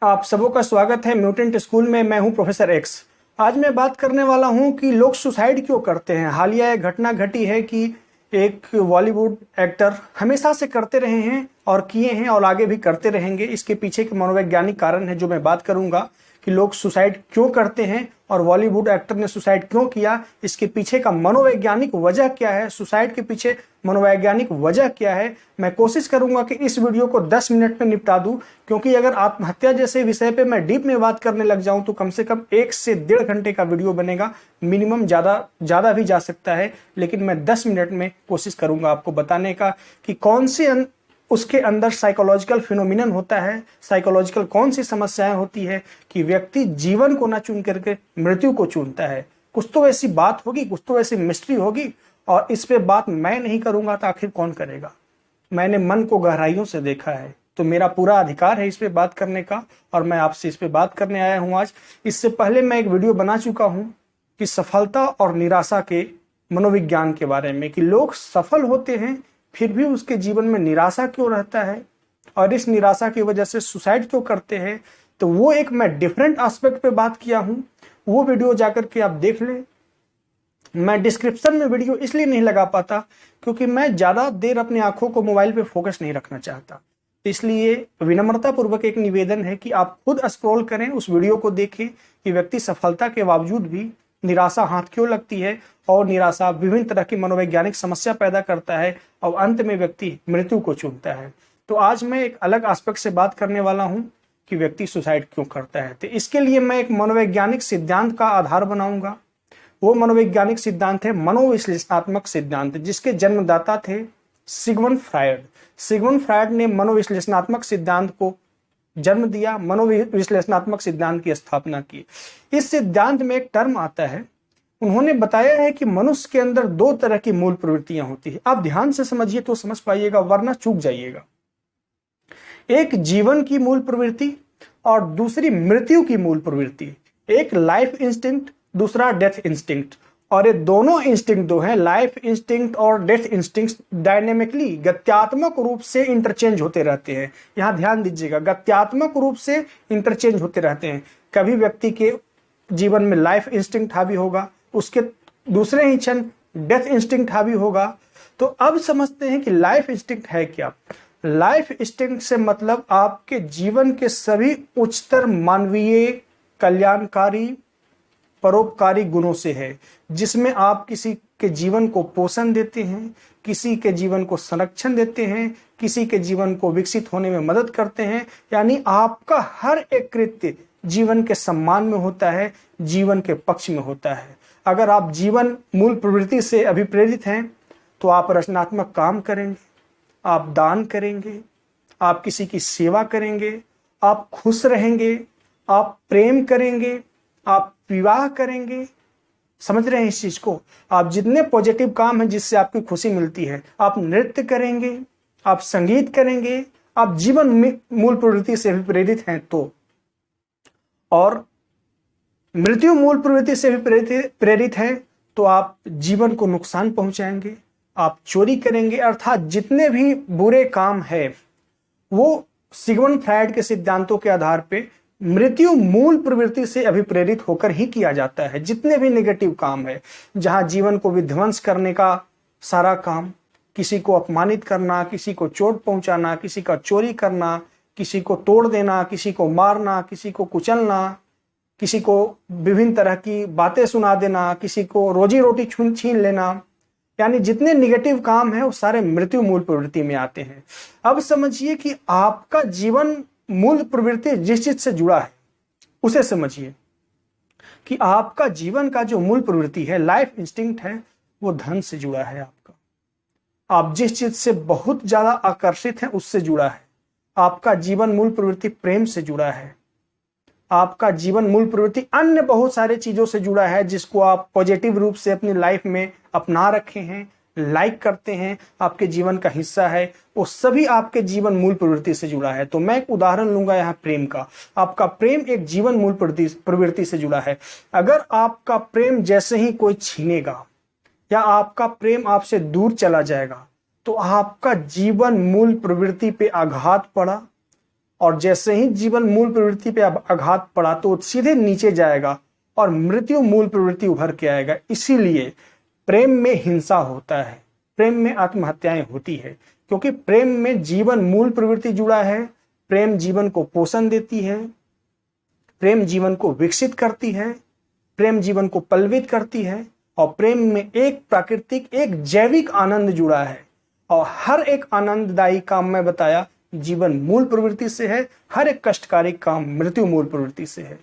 आप सबों का स्वागत है म्यूटेंट स्कूल में। मैं हूं प्रोफेसर एक्स। आज मैं बात करने वाला हूं कि लोग सुसाइड क्यों करते हैं। हालिया एक घटना घटी है कि एक बॉलीवुड एक्टर हमेशा से करते रहे हैं और किए हैं और आगे भी करते रहेंगे। इसके पीछे के मनोवैज्ञानिक कारण है जो मैं बात करूंगा कि लोग सुसाइड क्यों करते हैं और बॉलीवुड एक्टर ने सुसाइड क्यों किया। इसके पीछे का मनोवैज्ञानिक वजह क्या है, सुसाइड के पीछे मनोवैज्ञानिक वजह क्या है। मैं कोशिश करूंगा कि इस वीडियो को 10 मिनट में निपटा दूं, क्योंकि अगर आत्महत्या जैसे विषय पे मैं डीप में बात करने लग जाऊं तो कम से कम 1 से 1.5 घंटे का वीडियो बनेगा। मिनिमम ज्यादा भी जा सकता है, लेकिन मैं 10 मिनट में कोशिश करूंगा आपको बताने का कि कौन से उसके अंदर साइकोलॉजिकल फिनोमिनन होता है, साइकोलॉजिकल कौन सी समस्याएं होती है कि व्यक्ति जीवन को ना चुन करके मृत्यु को चुनता है। कुछ तो ऐसी बात होगी, कुछ तो ऐसी मिस्ट्री होगी, और इस पे बात मैं नहीं करूंगा तो आखिर कौन करेगा। मैंने मन को गहराइयों से देखा है, तो मेरा पूरा अधिकार है इस पे बात करने का, और मैं आपसे इस पे बात करने आया हूं आज। इससे पहले मैं एक वीडियो बना चुका हूं कि सफलता और निराशा के मनोविज्ञान के बारे में, कि लोग सफल होते हैं फिर भी उसके जीवन में निराशा क्यों रहता है और इस निराशा की वजह से सुसाइड क्यों करते हैं। तो वो एक मैं डिफरेंट एस्पेक्ट पे बात किया हूं, वो वीडियो जाकर के आप देख लें। मैं डिस्क्रिप्शन में वीडियो इसलिए नहीं लगा पाता क्योंकि मैं ज्यादा देर अपनी आंखों को मोबाइल पे फोकस नहीं रखना चाहता। इसलिए विनम्रता पूर्वक एक निवेदन है कि आप खुद स्क्रॉल करें, उस वीडियो को देखें कि व्यक्ति सफलता के बावजूद भी निराशा हाथ क्यों लगती है, और निराशा विभिन्न तरह की मनोवैज्ञानिक समस्या पैदा करता है और अंत में व्यक्ति मृत्यु को चुनता है। तो आज मैं एक अलग एस्पेक्ट से बात करने वाला हूं कि व्यक्ति सुसाइड क्यों करता है। तो इसके लिए मैं एक मनोवैज्ञानिक सिद्धांत का आधार बनाऊंगा। वो मनोवैज्ञानिक सिद्धांत है मनोविश्लेषणात्मक सिद्धांत, जिसके जन्मदाता थे सिगमंड फ्रायड। सिगमंड फ्रायड ने मनोविश्लेषणात्मक सिद्धांत को जन्म दिया, मनोविश्लेषणात्मक सिद्धांत की स्थापना की। इस सिद्धांत में एक टर्म आता है, उन्होंने बताया है कि मनुष्य के अंदर 2 तरह की मूल प्रवृत्तियां होती है। आप ध्यान से समझिए तो समझ पाइएगा, वरना चूक जाइएगा। एक जीवन की मूल प्रवृत्ति और दूसरी मृत्यु की मूल प्रवृत्ति। एक लाइफ इंस्टिंक्ट, दूसरा डेथ इंस्टिंक्ट। और ये दोनों इंस्टिंक्ट जो है, लाइफ इंस्टिंक्ट और डेथ इंस्टिंक्ट, डायनेमिकली गत्यात्मक रूप से इंटरचेंज होते रहते हैं। यहां ध्यान दीजिएगा, गत्यात्मक रूप से इंटरचेंज होते रहते हैं। कभी व्यक्ति के जीवन में लाइफ इंस्टिंक्ट हावी होगा, उसके दूसरे ही क्षण डेथ इंस्टिंक्ट हावी होगा। तो अब समझते हैं कि लाइफ इंस्टिंक्ट है क्या। लाइफ इंस्टिंक्ट से मतलब आपके जीवन के सभी उच्चतर मानवीय, कल्याणकारी, परोपकारी गुणों से है, जिसमें आप किसी के जीवन को पोषण देते हैं, किसी के जीवन को संरक्षण देते हैं, किसी के जीवन को विकसित होने में मदद करते हैं। यानी आपका हर एक कृत्य जीवन के सम्मान में होता है, जीवन के पक्ष में होता है। अगर आप जीवन मूल प्रवृत्ति से अभिप्रेरित हैं तो आप रचनात्मक काम करेंगे, आप दान करेंगे, आप किसी की सेवा करेंगे, आप खुश रहेंगे, आप प्रेम करेंगे, आप विवाह करेंगे। समझ रहे हैं इस चीज को। आप जितने पॉजिटिव काम हैं जिससे आपकी खुशी मिलती है, आप नृत्य करेंगे, आप संगीत करेंगे, आप जीवन मूल प्रवृत्ति से भी प्रेरित हैं तो। और मृत्यु मूल प्रवृत्ति से भी प्रेरित है तो आप जीवन को नुकसान पहुंचाएंगे, आप चोरी करेंगे। अर्थात जितने भी बुरे काम है वो सिगमंड फ्रायड के सिद्धांतों के आधार पे मृत्यु मूल प्रवृत्ति से अभिप्रेरित होकर ही किया जाता है। जितने भी नेगेटिव काम है, जहां जीवन को विध्वंस करने का सारा काम, किसी को अपमानित करना, किसी को चोट पहुंचाना, किसी का चोरी करना, किसी को तोड़ देना, किसी को मारना, किसी को कुचलना, किसी को विभिन्न तरह की बातें सुना देना, किसी को रोजी रोटी छीन लेना, यानी जितने निगेटिव काम है वो सारे मृत्यु मूल प्रवृत्ति में आते हैं। अब समझिए कि आपका जीवन मूल प्रवृत्ति जिस चीज से जुड़ा है उसे समझिए कि आपका जीवन का जो मूल प्रवृत्ति है, लाइफ इंस्टिंक्ट है, वो धन से जुड़ा है। आप जिस चीज से बहुत ज्यादा आकर्षित हैं उससे जुड़ा है। आपका जीवन मूल प्रवृत्ति प्रेम से जुड़ा है। आपका जीवन मूल प्रवृत्ति अन्य बहुत सारे चीजों से जुड़ा है जिसको आप पॉजिटिव रूप से अपनी लाइफ में अपना रखे हैं, लाइक करते हैं, आपके जीवन का हिस्सा है, वो सभी आपके जीवन मूल प्रवृत्ति से जुड़ा है। तो मैं एक उदाहरण लूंगा यहाँ प्रेम का। आपका प्रेम एक जीवन मूल प्रवृत्ति से जुड़ा है। अगर आपका प्रेम जैसे ही कोई छीनेगा या आपका प्रेम आपसे दूर चला जाएगा तो आपका जीवन मूल प्रवृत्ति पे आघात पड़ा, और जैसे ही जीवन मूल प्रवृत्ति पे आघात पड़ा तो सीधे नीचे जाएगा और मृत्यु मूल प्रवृत्ति उभर के आएगा। इसीलिए प्रेम में हिंसा होता है, प्रेम में आत्महत्याएं होती है, क्योंकि प्रेम में जीवन मूल प्रवृत्ति जुड़ा है। प्रेम जीवन को पोषण देती है, प्रेम जीवन को विकसित करती है, प्रेम जीवन को पल्वित करती है, और प्रेम में एक प्राकृतिक, एक जैविक आनंद जुड़ा है। और हर एक आनंददायी काम मैं बताया जीवन मूल प्रवृत्ति से है, हर एक कष्टकारी काम मृत्यु मूल प्रवृत्ति से है।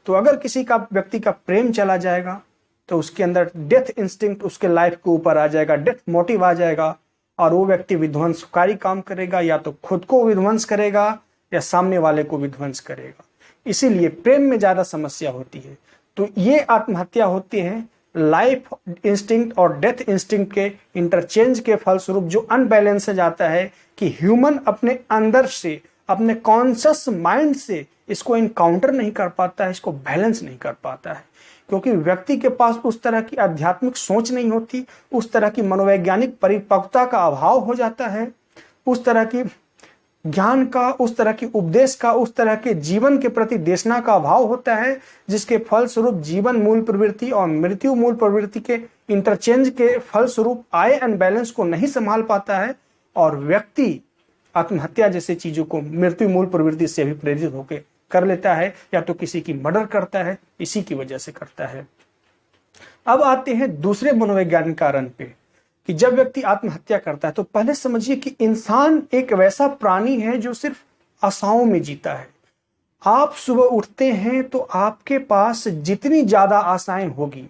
तो अगर किसी का व्यक्ति का प्रेम चला जाएगा तो उसके अंदर डेथ इंस्टिंक्ट उसके लाइफ के ऊपर आ जाएगा, डेथ मोटिव आ जाएगा, और वो व्यक्ति विध्वंसकारी काम करेगा, या तो खुद को विध्वंस करेगा या सामने वाले को विध्वंस करेगा। इसीलिए प्रेम में ज्यादा समस्या होती है। तो ये आत्महत्या होती है लाइफ इंस्टिंक्ट और डेथ इंस्टिंक्ट के इंटरचेंज के फलस्वरूप, जो अनबैलेंस जाता है कि ह्यूमन अपने अंदर से, अपने कॉन्शियस माइंड से इसको इनकाउंटर नहीं कर पाता है, इसको बैलेंस नहीं कर पाता है, क्योंकि व्यक्ति के पास उस तरह की आध्यात्मिक सोच नहीं होती, उस तरह की मनोवैज्ञानिक परिपक्वता का अभाव हो जाता है, उस तरह की ज्ञान का, उस तरह की उपदेश का, उस तरह के जीवन के प्रति देशना का अभाव होता है, जिसके फलस्वरूप जीवन मूल प्रवृत्ति और मृत्यु मूल प्रवृत्ति के इंटरचेंज के फलस्वरूप आए अनबैलेंस को नहीं संभाल पाता है, और व्यक्ति आत्महत्या जैसे चीजों को मृत्यु मूल प्रवृत्ति से भी प्रेरित होकर कर लेता है, या तो किसी की मर्डर करता है, इसी की वजह से करता है। अब आते हैं दूसरे मनोवैज्ञानिक कारण पे कि जब व्यक्ति आत्महत्या करता है तो पहले समझिए कि इंसान एक वैसा प्राणी है जो सिर्फ आशाओं में जीता है। आप सुबह उठते हैं तो आपके पास जितनी ज्यादा आशाएं होगी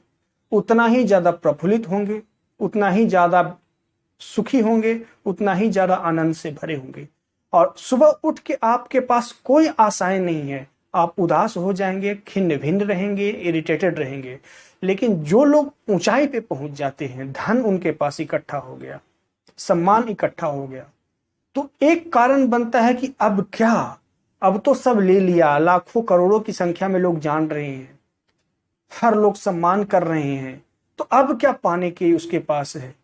उतना ही ज्यादा प्रफुल्लित होंगे, उतना ही ज्यादा सुखी होंगे, उतना ही ज्यादा आनंद से भरे होंगे। और सुबह उठ के आपके पास कोई आशाएं नहीं है, आप उदास हो जाएंगे, खिन्न भिन्न रहेंगे, इरिटेटेड रहेंगे। लेकिन जो लोग ऊंचाई पे पहुंच जाते हैं, धन उनके पास इकट्ठा हो गया, सम्मान इकट्ठा हो गया, तो एक कारण बनता है कि अब क्या, अब तो सब ले लिया, लाखों करोड़ों की संख्या में लोग जान रहे हैं, हर लोग सम्मान कर रहे हैं, तो अब क्या पाने के उसके पास है।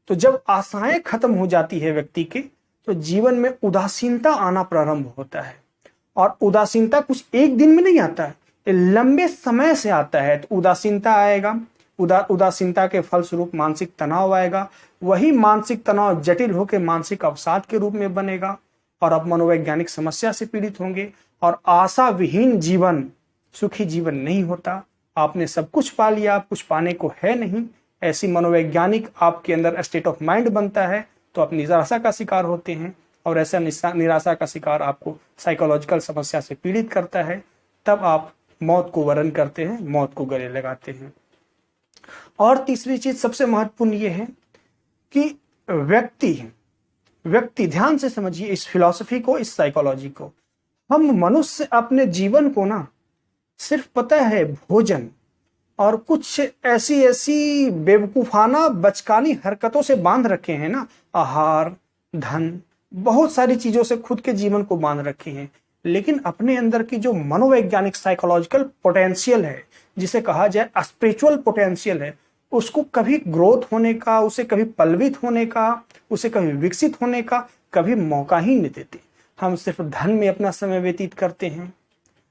तो जब आशाएं खत्म हो जाती है व्यक्ति की, तो जीवन में उदासीनता आना प्रारंभ होता है। और उदासीनता कुछ एक दिन में नहीं आता है, ये लंबे समय से आता है। तो उदासीनता आएगा, उदासीनता के फलस्वरूप मानसिक तनाव आएगा, वही मानसिक तनाव जटिल होकर मानसिक अवसाद के रूप में बनेगा, और आप मनोवैज्ञानिक समस्या से पीड़ित होंगे। और आशा विहीन जीवन सुखी जीवन नहीं होता। आपने सब कुछ पा लिया, आप कुछ पाने को है नहीं, ऐसी मनोवैज्ञानिक आपके अंदर स्टेट ऑफ माइंड बनता है, तो आप निराशा का शिकार होते हैं। और ऐसा निराशा का शिकार आपको साइकोलॉजिकल समस्या से पीड़ित करता है। तब आप मौत को वरण करते हैं, मौत को गले लगाते हैं। और तीसरी चीज सबसे महत्वपूर्ण ये है कि व्यक्ति ध्यान से समझिए इस फिलॉसफी को, इस साइकोलॉजी को। हम मनुष्य अपने जीवन को ना सिर्फ पता है भोजन और कुछ ऐसी बेवकूफाना बचकानी हरकतों से बांध रखे हैं ना, आहार, धन, बहुत सारी चीजों से खुद के जीवन को बांध रखे हैं। लेकिन अपने अंदर की जो मनोवैज्ञानिक साइकोलॉजिकल पोटेंशियल है, जिसे कहा जाए स्पिरिचुअल पोटेंशियल है, उसको कभी ग्रोथ होने का, उसे कभी पल्वित होने का, उसे कभी विकसित होने का कभी मौका ही नहीं देते। हम सिर्फ धन में अपना समय व्यतीत करते हैं,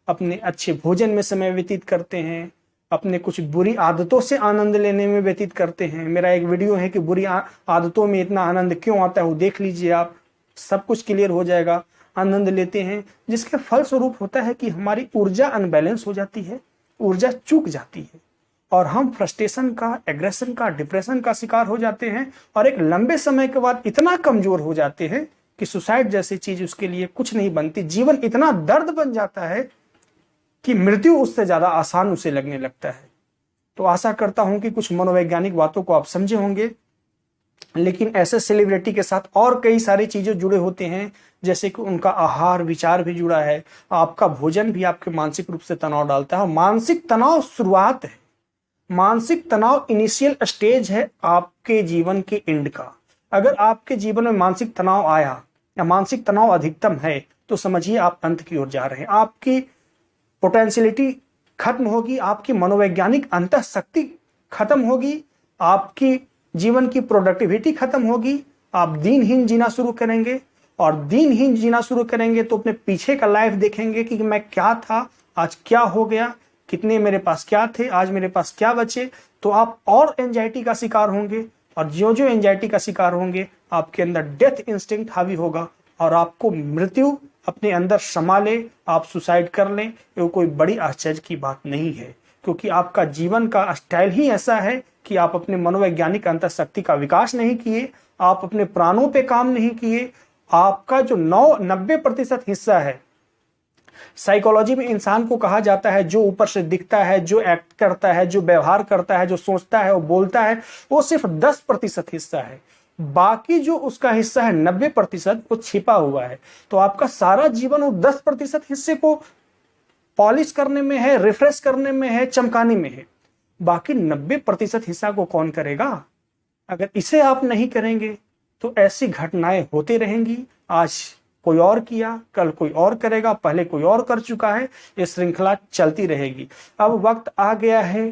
अपने अच्छे भोजन में समय व्यतीत करते हैं, अपने कुछ बुरी आदतों से आनंद लेने में व्यतीत करते हैं। मेरा एक वीडियो है कि बुरी आदतों में इतना आनंद क्यों आता है, वो देख लीजिए, आप सब कुछ क्लियर हो जाएगा। आनंद लेते हैं जिसके फल स्वरूप होता है कि हमारी ऊर्जा अनबैलेंस हो जाती है, ऊर्जा चूक जाती है, और हम फ्रस्ट्रेशन का, एग्रेशन का, डिप्रेशन का शिकार हो जाते हैं। और एक लंबे समय के बाद इतना कमजोर हो जाते हैं कि सुसाइड जैसी चीज उसके लिए कुछ नहीं बनती। जीवन इतना दर्द बन जाता है कि मृत्यु उससे ज्यादा आसान उसे लगने लगता है। तो आशा करता हूं कि कुछ मनोवैज्ञानिक बातों को आप समझे होंगे। लेकिन ऐसे सेलिब्रिटी के साथ और कई सारी चीजें जुड़े होते हैं, जैसे कि उनका आहार विचार भी जुड़ा है, आपका भोजन भी आपके मानसिक रूप से तनाव डालता है। मानसिक तनाव शुरुआत है, मानसिक तनाव इनिशियल स्टेज है आपके जीवन के एंड का। अगर आपके जीवन में मानसिक तनाव आया या मानसिक तनाव अधिकतम है तो समझिए आप अंत की ओर जा रहे हैं। आपकी पोटेंशियलिटी खत्म होगी, आपकी मनोवैज्ञानिक अंतःशक्ति खत्म होगी, आपकी जीवन की प्रोडक्टिविटी खत्म होगी, आप दिनहीन जीना शुरू करेंगे। और दीनहीन जीना शुरू करेंगे तो अपने पीछे का लाइफ देखेंगे कि मैं क्या था, आज क्या हो गया, कितने मेरे पास क्या थे, आज मेरे पास क्या बचे, तो आप और एंजाइटी का शिकार होंगे। और जो जो एंजाइटी का शिकार होंगे आपके अंदर डेथ इंस्टिंक्ट हावी होगा और आपको मृत्यु अपने अंदर समा ले, आप सुसाइड कर लें। ये कोई बड़ी आश्चर्य की बात नहीं है, क्योंकि आपका जीवन का स्टाइल ही ऐसा है कि आप अपने मनोवैज्ञानिक अंतःशक्ति का विकास नहीं किए, आप अपने प्राणों पे काम नहीं किए। आपका जो 90% हिस्सा है, साइकोलॉजी में इंसान को कहा जाता है जो ऊपर से दिखता है, जो एक्ट करता है, जो व्यवहार करता है, जो सोचता है, वो बोलता है, वो सिर्फ 10% हिस्सा है। बाकी जो उसका हिस्सा है 90% वो छिपा हुआ है। तो आपका सारा जीवन वो 10% हिस्से को पॉलिश करने में है, रिफ्रेश करने में है, चमकाने में है। बाकी 90% हिस्सा को कौन करेगा? अगर इसे आप नहीं करेंगे तो ऐसी घटनाएं होती रहेंगी। आज कोई और किया, कल कोई और करेगा, पहले कोई और कर चुका है, ये श्रृंखला चलती रहेगी। अब वक्त आ गया है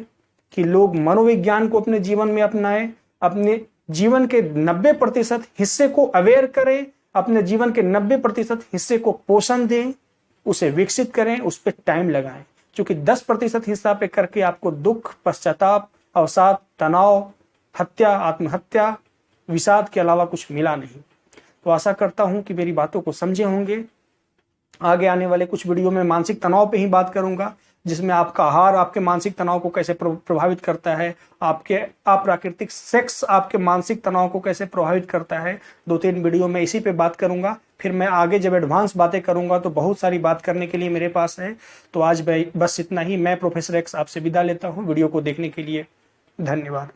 कि लोग मनोविज्ञान को अपने जीवन में अपनाएं, अपने जीवन के 90% हिस्से को अवेयर करें, अपने जीवन के 90% हिस्से को पोषण दें, उसे विकसित करें, उस पर टाइम लगाएं। क्योंकि 10% हिस्सा पे करके आपको दुख, पश्चाताप, अवसाद, तनाव, हत्या, आत्महत्या, विषाद के अलावा कुछ मिला नहीं। तो आशा करता हूं कि मेरी बातों को समझे होंगे। आगे आने वाले कुछ वीडियो में मानसिक तनाव पे ही बात करूंगा, जिसमें आपका आहार आपके मानसिक तनाव को कैसे प्रभावित करता है, आपके अप्राकृतिक सेक्स आपके मानसिक तनाव को कैसे प्रभावित करता है। 2-3 वीडियो में इसी पे बात करूंगा। फिर मैं आगे जब एडवांस बातें करूंगा तो बहुत सारी बात करने के लिए मेरे पास है। तो आज बस इतना ही। मैं प्रोफेसर एक्स आपसे विदा लेता हूँ। वीडियो को देखने के लिए धन्यवाद।